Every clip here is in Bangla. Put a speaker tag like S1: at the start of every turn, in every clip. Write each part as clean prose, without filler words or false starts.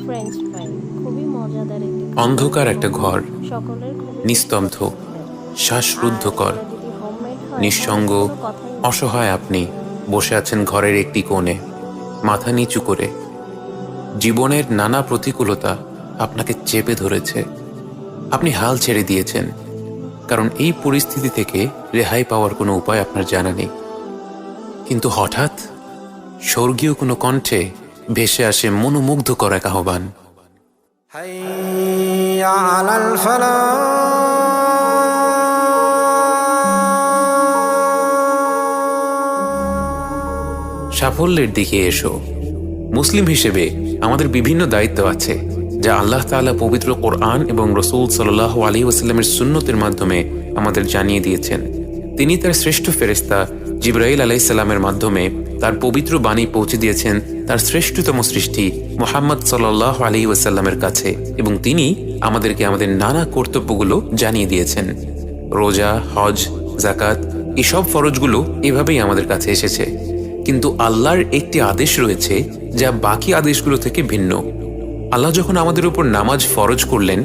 S1: ফ্রেঞ্চ ফ্রাই খুবই মজাদার একটি
S2: অন্ধকার একটা ঘর,
S1: সকলের
S2: নিস্তব্ধ, শ্বাসরুদ্ধকর, নিঃসঙ্গ, অসহায় আপনি বসে আছেন ঘরের একটি কোণে, মাথা নিচু করে। জীবনের নানা প্রতিকূলতা আপনাকে চেপে ধরেছে। আপনি হাল ছেড়ে দিয়েছেন, কারণ এই পরিস্থিতি থেকে রেহাই পাওয়ার কোনো উপায় আপনার জানা নেই। কিন্তু হঠাৎ স্বর্গীয় কোনো কণ্ঠে ভেসে আসে মনোমুগ্ধকর এক আহ্বান।
S3: হাইয়া আলাল ফালাহ।
S2: সাফল্যের দিকে এসো। মুসলিম হিসেবে আমাদের বিভিন্ন দায়িত্ব আছে, যা আল্লাহ তাআলা পবিত্র কোরআন এবং রাসূল সাল্লাল্লাহু আলাইহি ওয়াসাল্লামের সুন্নতের মাধ্যমে আমাদের জানিয়ে দিয়েছেন। তিনি তার শ্রেষ্ঠ ফেরেশতা জিবরাইল আলাইহিস সালামের মাধ্যমে তার পবিত্র বাণী পৌঁছে দিয়েছেন তার শ্রেষ্ঠতম সৃষ্টি মুহাম্মদ সাল্লাল্লাহু আলাইহি ওয়াসাল্লামের কাছে, এবং তিনি আমাদেরকে আমাদের নানা কর্তব্যগুলো জানিয়ে দিয়েছেন। রোজা, হজ, যাকাত, এসব ফরজগুলো এভাবেই আমাদের কাছে এসেছে। কিন্তু আল্লাহর একটি আদেশ রয়েছে যা বাকি আদেশগুলো থেকে ভিন্ন। আল্লাহ যখন আমাদের উপর নামাজ ফরজ করলেন,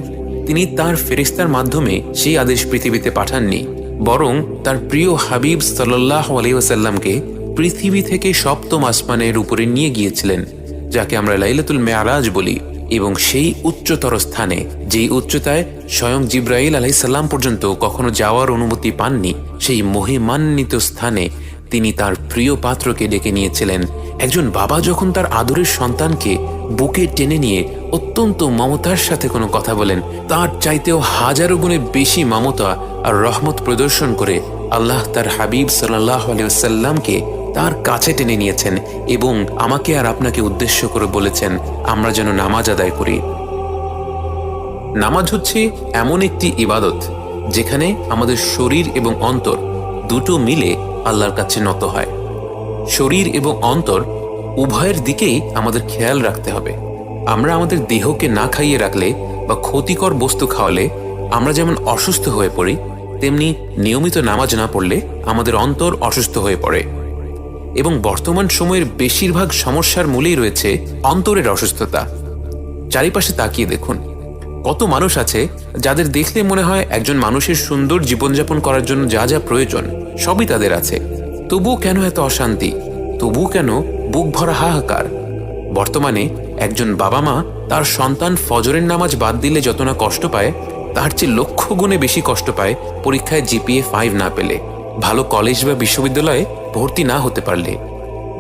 S2: তিনি তার ফেরেশতার মাধ্যমে সেই আদেশ পৃথিবীতে পাঠাননি, বরং তার প্রিয় হাবিব সাল্লাল্লাহু আলাইহি ওয়াসাল্লামকে পৃথিবী থেকে সপ্তম আসমানের উপরে নিয়ে গিয়েছিলেন, যাকে আমরা লাইলাতুল মেরাজ বলি। এবং সেই উচ্চতর স্থানে, যেই উচ্চতায় স্বয়ং জিবরাইল আলাইহিস সালাম পর্যন্ত কখনো যাওয়ার অনুমতি পাননি, সেই মহিমান্বিত স্থানে তিনি তার প্রিয় পাত্রকে ডেকে নিয়েছিলেন। একজন বাবা যখন তার আদরের সন্তানকে বুকে টেনে নিয়ে অত্যন্ত মমতার সাথে কোনো কথা বলেন, তার চাইতেও হাজারো গুণে বেশি মমতা আর রহমত প্রদর্শন করে আল্লাহ তার হাবিব সাল্লাল্লাহু আলাইহি ওয়াসাল্লামকে তার কাছে টেনে নিয়েছেন এবং আমাকে আর আপনাকে উদ্দেশ্য করে বলেছেন আমরা যেন নামাজ আদায় করি। নামাজ হচ্ছে এমন একটি ইবাদত যেখানে আমাদের শরীর এবং অন্তর দুটো মিলে আল্লাহর কাছে নত হয়। শরীর এবং অন্তর উভয়ের দিকেই আমাদের খেয়াল রাখতে হবে। আমরা আমাদের দেহকে না খাইয়ে রাখলে বা ক্ষতিকর বস্তু খাওয়ালে আমরা যেমন অসুস্থ হয়ে পড়ি, তেমনি নিয়মিত নামাজ না পড়লে আমাদের অন্তর অসুস্থ হয়ে পড়ে। এবং বর্তমান সময়ের বেশিরভাগ সমস্যার মূলেই রয়েছে অন্তরের অসুস্থতা। চারিপাশে তাকিয়ে দেখুন, কত মানুষ আছে যাদের দেখলে মনে হয় একজন মানুষের সুন্দর জীবনযাপন করার জন্য যা যা প্রয়োজন সবই তাদের আছে, তবুও কেন এত অশান্তি, তবুও কেন বুক ভরা হাহাকার। বর্তমানে একজন বাবা মা তার সন্তান ফজরের নামাজ বাদ দিলে যত না কষ্ট পায়, তার চেয়ে লক্ষ গুণে বেশি কষ্ট পায় পরীক্ষায় জিপিএ 5 না পেলে, ভালো কলেজ বা বিশ্ববিদ্যালয়ে ভর্তি না হতে পারলে।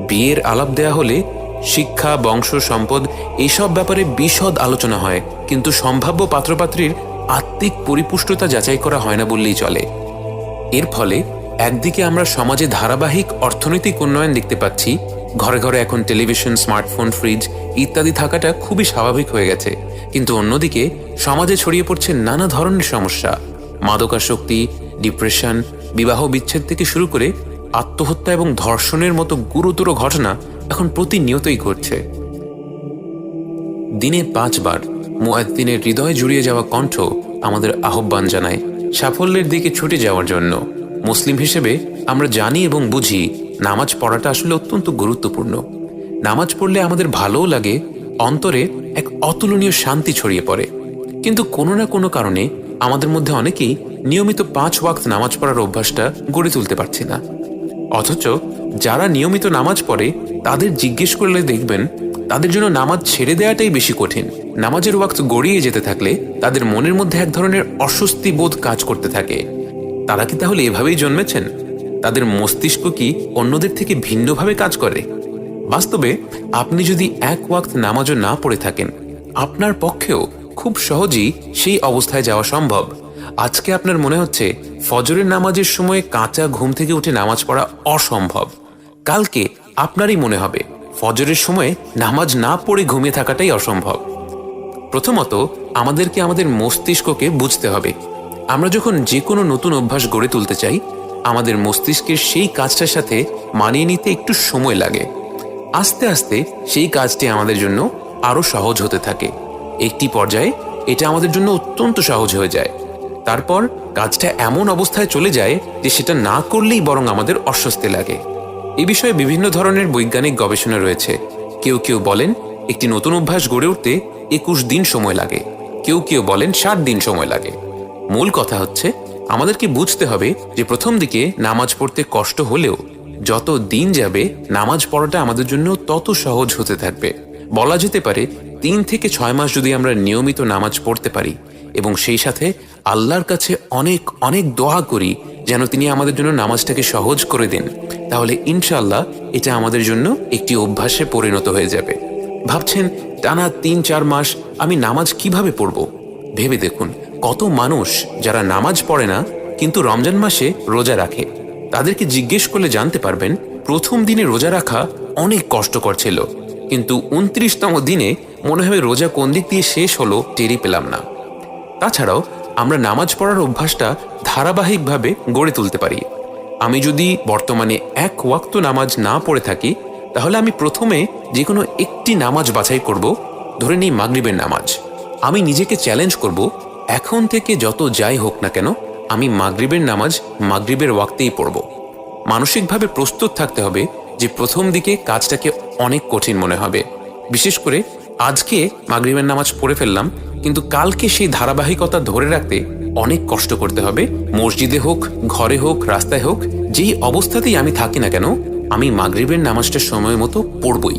S2: বিয়ের আলাপ দেয়া হলে শিক্ষা, বংশ, সম্পদ এইসব ব্যাপারে বিশদ আলোচনা হয়, কিন্তু সম্ভাব্য পাত্রপাত্রীর আত্মিক পরিপুষ্টতা যাচাই করা হয় না বললেই চলে। এর ফলে একদিকে আমরা সমাজে ধারাবাহিক অর্থনৈতিক উন্নয়ন দেখতে পাচ্ছি, ঘরে ঘরে এখন টেলিভিশন, স্মার্টফোন, ফ্রিজ ইত্যাদি থাকাটা খুবই স্বাভাবিক হয়ে গেছে, কিন্তু অন্যদিকে সমাজে ছড়িয়ে পড়ছে নানা ধরনের সমস্যা। মাদকাসক্তি, ডিপ্রেশন, বিবাহ বিচ্ছেদ থেকে শুরু করে আত্মহত্যা এবং ধর্ষণের মতো গুরুতর ঘটনা এখন প্রতিনিয়তই ঘটছে। দিনে 5 বার মুয়াজ্জিনের হৃদয় জুড়িয়ে যাওয়া কণ্ঠ আমাদের আহ্বান জানায় সাফল্যের দিকে ছুটে যাওয়ার জন্য। মুসলিম হিসেবে আমরা জানি এবং বুঝি নামাজ পড়াটা আসলে অত্যন্ত গুরুত্বপূর্ণ। নামাজ পড়লে আমাদের ভালোও লাগে, অন্তরে এক অতুলনীয় শান্তি ছড়িয়ে পড়ে। কিন্তু কোনো না কোনো কারণে আমাদের মধ্যে অনেকেই নিয়মিত 5 ওয়াক্ত নামাজ পড়ার অভ্যাসটা গড়ে তুলতে পারছি না। অথচ যারা নিয়মিত নামাজ পড়ে তাদের জিজ্ঞেস করলে দেখবেন তাদের জন্য নামাজ ছেড়ে দেওয়াটাই বেশি কঠিন। নামাজের ওয়াক্ত গড়িয়ে যেতে থাকলে তাদের মনের মধ্যে এক ধরনের অস্বস্তি বোধ কাজ করতে থাকে। তারা কি তাহলে এভাবেই জন্মেছেন? তাদের মস্তিষ্ক কি অন্যদের থেকে ভিন্নভাবে কাজ করে? বাস্তবে আপনি যদি 1 ওয়াক্ত নামাজও না পড়ে থাকেন, আপনার পক্ষেও খুব সহজেই সেই অবস্থায় যাওয়া সম্ভব। আজকে আপনার মনে হচ্ছে ফজরের নামাজের সময় কাঁচা ঘুম থেকে উঠে নামাজ পড়া অসম্ভব, কালকে আপনারই মনে হবে ফজরের সময় নামাজ না পড়ে ঘুমিয়ে থাকাটাই অসম্ভব। প্রথমত আমাদেরকে আমাদের মস্তিষ্ককে বুঝতে হবে। আমরা যখন যে কোনো নতুন অভ্যাস গড়ে তুলতে চাই, আমাদের মস্তিষ্কের সেই কাজটার সাথে মানিয়ে নিতে একটু সময় লাগে। আস্তে আস্তে সেই কাজটি আমাদের জন্য আরো সহজ হতে থাকে। একটি পর্যায়ে এটা আমাদের জন্য অত্যন্ত সহজ হয়ে যায়। তারপর কাজটা এমন অবস্থায় চলে যায় যে সেটা না করলেই বরং আমাদের অস্বস্তি লাগে। এ বিষয়ে বিভিন্ন ধরনের বৈজ্ঞানিক গবেষণা রয়েছে। কেউ কেউ বলেন একটি নতুন অভ্যাস গড়ে উঠতে 21 দিন সময় লাগে, কেউ কেউ বলেন 60 দিন সময় লাগে। মূল কথা হচ্ছে আমাদেরকে বুঝতে হবে যে প্রথম দিকে নামাজ পড়তে কষ্ট হলেও যত দিন যাবে নামাজ পড়াটা আমাদের জন্য তত সহজ হতে থাকবে। বলা যেতে পারে 3 থেকে 6 মাস যদি আমরা নিয়মিত নামাজ পড়তে পারি এবং সেই সাথে আল্লাহর কাছে অনেক অনেক দোয়া করি যেন তিনি আমাদের জন্য নামাজটাকে সহজ করে দেন, তাহলে ইনশাআল্লাহ এটা আমাদের জন্য একটি অভ্যাসে পরিণত হয়ে যাবে। ভাবছেন টানা 3-4 মাস আমি নামাজ কিভাবে পড়ব? ভেবে দেখুন কত মানুষ যারা নামাজ পড়ে না কিন্তু রমজান মাসে রোজা রাখে। তাদেরকে জিজ্ঞেস করলে জানতে পারবেন প্রথম দিনে রোজা রাখা অনেক কষ্টকর ছিল, কিন্তু 29তম দিনে মনে হয় রোজা কোন দিক দিয়ে শেষ হলো টেরই পেলাম না। তাছাড়াও আমরা নামাজ পড়ার অভ্যাসটা ধারাবাহিকভাবে গড়ে তুলতে পারি। আমি যদি বর্তমানে 1 ওয়াক্ত নামাজ না পড়ে থাকি তাহলে আমি প্রথমে যে কোনো একটি নামাজ বাছাই করব, ধরে নিই মাগরিবের নামাজ। আমি নিজেকে চ্যালেঞ্জ করব এখন থেকে যত যাই হোক না কেন আমি মাগরিবের নামাজ মাগরিবের ওয়াক্তেই পড়ব। মানসিকভাবে প্রস্তুত থাকতে হবে যে প্রথম দিকে কাজটাকে অনেক কঠিন মনে হবে, বিশেষ করে আজকে মাগরিবের নামাজ পড়ে ফেললাম কিন্তু কালকে সেই ধারাবাহিকতা ধরে রাখতে অনেক কষ্ট করতে হবে। মসজিদে হোক, ঘরে হোক, রাস্তায় হোক, যেই অবস্থাতেই আমি থাকি না কেন আমি মাগরিবের নামাজটা সময় মতো পড়বই।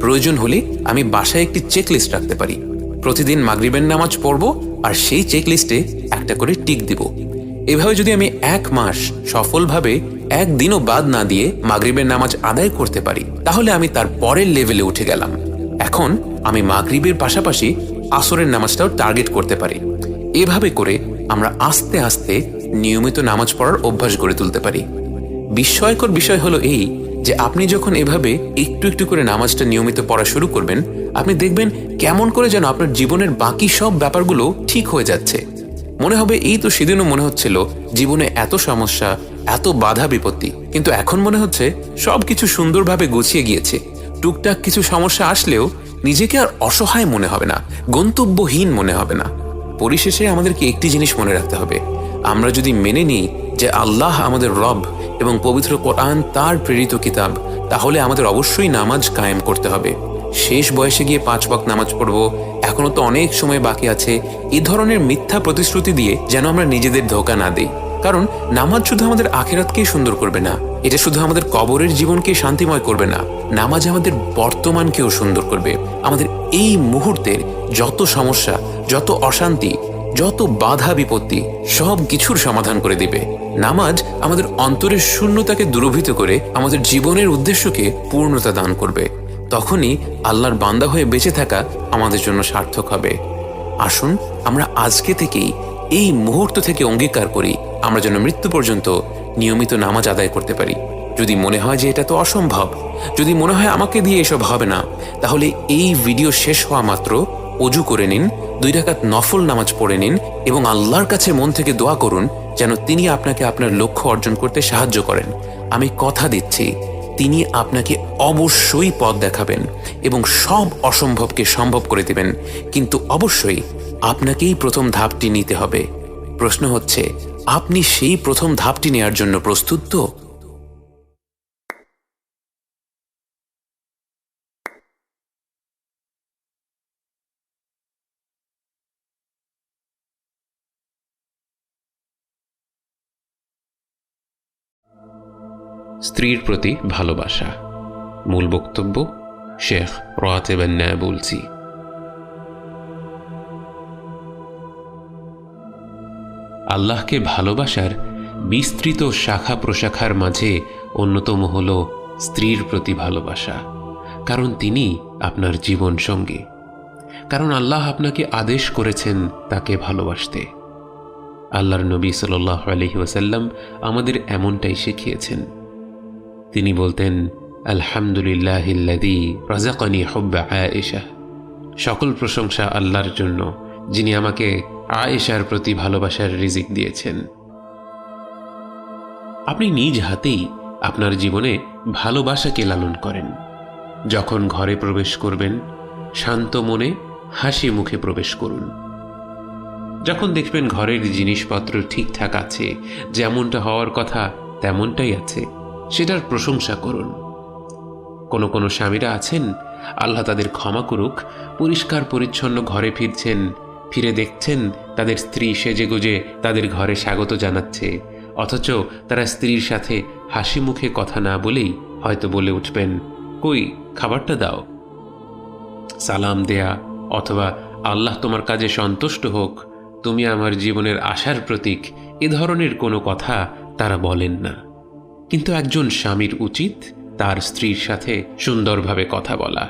S2: প্রয়োজন হলে আমি বাসায় একটি চেকলিস্ট রাখতে পারি, প্রতিদিন মাগরিবের নামাজ পড়ব আর সেই চেকলিস্টে একটা করে টিক দিব। এভাবে যদি আমি 1 মাস সফলভাবে একদিনও বাদ না দিয়ে মাগরিবের নামাজ আদায় করতে পারি তাহলে আমি তার পরের লেভেলে উঠে গেলাম। এখন আমি মাগরিবের পাশাপাশি আসরের নামাজটাও টার্গেট করতে পারি। এভাবে করে আমরা আস্তে আস্তে নিয়মিত নামাজ পড়ার অভ্যাস গড়ে তুলতে পারি। বিস্ময়কর বিষয় হলো এই যে আপনি যখন এভাবে একটু একটু করে নামাজটা নিয়মিত পড়া শুরু করবেন আপনি দেখবেন কেমন করে যেন আপনার জীবনের বাকি সব ব্যাপারগুলো ঠিক হয়ে যাচ্ছে। মনে হবে এই তো সেদিনও মনে হচ্ছিল জীবনে এত সমস্যা, এত বাধা বিপত্তি, কিন্তু এখন মনে হচ্ছে সবকিছু সুন্দরভাবে গুছিয়ে গিয়েছে। টুকটাক কিছু সমস্যা আসলেও নিজেকে আর অসহায় মনে হবে না, গন্তব্যহীন মনে হবে না। পরিশেষে আমাদেরকে একটি জিনিস মনে রাখতে হবে, আমরা যদি মেনে নিই যে আল্লাহ আমাদের রব এবং পবিত্র কোরআন তার প্রেরিত কিতাব, তাহলে আমাদের অবশ্যই নামাজ কায়েম করতে হবে। শেষ বয়সে গিয়ে 5 ওয়াক্ত নামাজ পড়ব, এখনো তো অনেক সময় বাকি আছে, এই ধরনের মিথ্যা প্রতিশ্রুতি দিয়ে যেন আমরা নিজেদের ধোঁকা না দিই। কারণ নামাজ শুধু আমাদের আখিরাতকেই সুন্দর করবে না, এটা শুধু আমাদের কবরের জীবনকে শান্তিময় করবে না, নামাজ আমাদের বর্তমানকেও সুন্দর করবে। আমাদের এই মুহূর্তের যত সমস্যা, যত অশান্তি, যত বাধা বিপত্তি সব কিছুর সমাধান করে দিবে। নামাজ আমাদের অন্তরের শূন্যতাকে দূরীভূত করে আমাদের জীবনের উদ্দেশ্যকে পূর্ণতা দান করবে। তখনই আল্লাহর বান্দা হয়ে বেঁচে থাকা আমাদের জন্য সার্থক হবে। আসুন আমরা আজকে থেকেই এই মুহূর্ত থেকে অঙ্গীকার করি আমরা যেন মৃত্যু পর্যন্ত নিয়মিত নামাজ আদায় করতে পারি। যদি মনে হয় যে এটা তো অসম্ভব, যদি মনে হয় আমাকে দিয়ে এসব হবে না, তাহলে এই ভিডিও শেষ হওয়া মাত্র অজু করে নিন, 2 রাকাত নফল নামাজ পড়ে নিন এবং আল্লাহর কাছে মন থেকে দোয়া করুন যেন তিনি আপনাকে আপনার লক্ষ্য অর্জন করতে সাহায্য করেন। আমি কথা দিচ্ছি তিনি আপনাকে অবশ্যই পথ দেখাবেন এবং সব অসম্ভবকে সম্ভব করে দেবেন, কিন্তু অবশ্যই আপনাকেই প্রথম ধাপটি নিতে হবে। প্রশ্ন হচ্ছে আপনি সেই প্রথম ধাপটি নেওয়ার জন্য প্রস্তুত তো? স্ত্রীর প্রতি ভালোবাসা। মূল বক্তব্য শেখ রাতেব আন-নাবুলসি। আল্লাহকে ভালোবাসার বিস্তৃত শাখা প্রশাখার মাঝে অন্যতম হল স্ত্রীর প্রতি ভালোবাসা, কারণ তিনি আপনার জীবন সঙ্গী, কারণ আল্লাহ আপনাকে আদেশ করেছেন তাকে ভালোবাসতে। আল্লাহর নবী সাল্লাল্লাহু আলাইহি ওয়াসাল্লাম আমাদের এমনটাই শিখিয়েছেন। তিনি বলতেন, আলহামদুলিল্লাহিল্লাযী রাযাকানি হুব্বা আয়েশা। সকল প্রশংসা আল্লাহর জন্য যিনি আমাকে আয়েশার প্রতি ভালোবাসার রিজিক দিয়েছেন। আপনি নিজ হাতেই আপনার জীবনে ভালোবাসাকে লালন করেন। যখন ঘরে প্রবেশ করবেন শান্ত মনে হাসি মুখে প্রবেশ করুন। যখন দেখবেন ঘরের জিনিসপত্র ঠিকঠাক আছে, যেমনটা হওয়ার কথা তেমনটাই আছে, সেটার প্রশংসা করুন। কোনো স্বামীরা আছেন আল্লাহ তাদের ক্ষমা করুক, পরিষ্কার পরিচ্ছন্ন ঘরে ফিরছেন, ফিরে দেখছেন তাদের স্ত্রী সেজেগুজে তাদের ঘরে স্বাগত জানাচ্ছে, অথচ তারা স্ত্রীর সাথে হাসি মুখে কথা না বলেই হয়তো বলে উঠবেন, কই খাবারটা দাও। সালাম দেয়া অথবা আল্লাহ তোমার কাজে সন্তুষ্ট হোক, তুমি আমার জীবনের আশার প্রতীক, এ ধরনের কোনো কথা তারা বলেন না। কিন্তু একজন স্বামীর উচিত তার স্ত্রীর সাথে সুন্দরভাবে কথা বলা।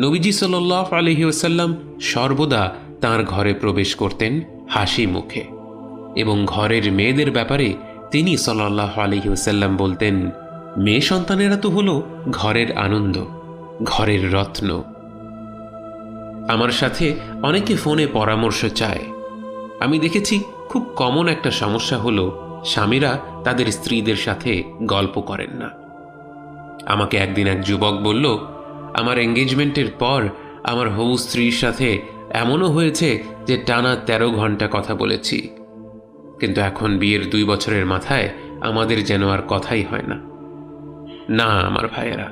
S2: নবীজি সাল্লাল্লাহু আলাইহি ওয়াসাল্লাম সর্বদা তাঁর ঘরে প্রবেশ করতেন হাসি মুখে, এবং ঘরের মেয়েদের ব্যাপারে তিনি সাল্লাল্লাহু আলাইহি ওয়াসাল্লাম বলতেন, মেয়ে সন্তানেরা তো হলো ঘরের আনন্দ, ঘরের রত্ন। আমার সাথে অনেকে ফোনে পরামর্শ চায়। আমি দেখেছি খুব কমন একটা সমস্যা হলো স্বামীরা তাদের স্ত্রীদের সাথে গল্প করেন না। আমাকে একদিন এক যুবক বলল, আমার এঙ্গেজমেন্টের পর আমার হবু স্ত্রীর সাথে এমনও হয়েছে যে টানা 13 ঘন্টা কথা বলেছি, কিন্তু এখন বিয়ের 2 বছরের মাথায় আমাদের যেন আর কথাই হয় না। না আমার ভাইয়েরা,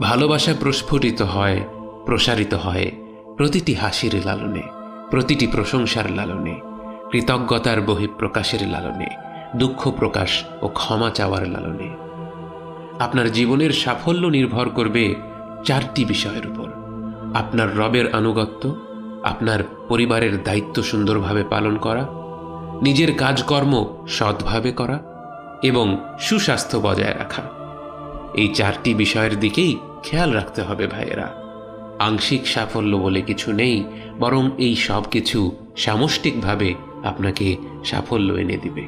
S2: ভালোবাসা প্রস্ফুটিত হয়, প্রসারিত হয় প্রতিটি হাসির লালনে, প্রতিটি প্রশংসার লালনে, কৃতজ্ঞতার বহিঃপ্রকাশের লালনে, দুঃখ প্রকাশ ও ক্ষমা চাওয়ার লালনে। আপনার জীবনের সাফল্য নির্ভর করবে 4টি বিষয়ের উপর: আপনার রবের আনুগত্য, আপনার পরিবারের দায়িত্ব সুন্দরভাবে পালন করা, নিজের কাজকর্ম সৎভাবে করা এবং সুস্বাস্থ্য বজায় রাখা। এই 4টি বিষয়ের দিকেই খেয়াল রাখতে হবে ভাইয়েরা। আংশিক সাফল্য বলে কিছু নেই, বরং এই সব কিছু সামষ্টিকভাবে আপনাকে সাফল্য এনে দিবে।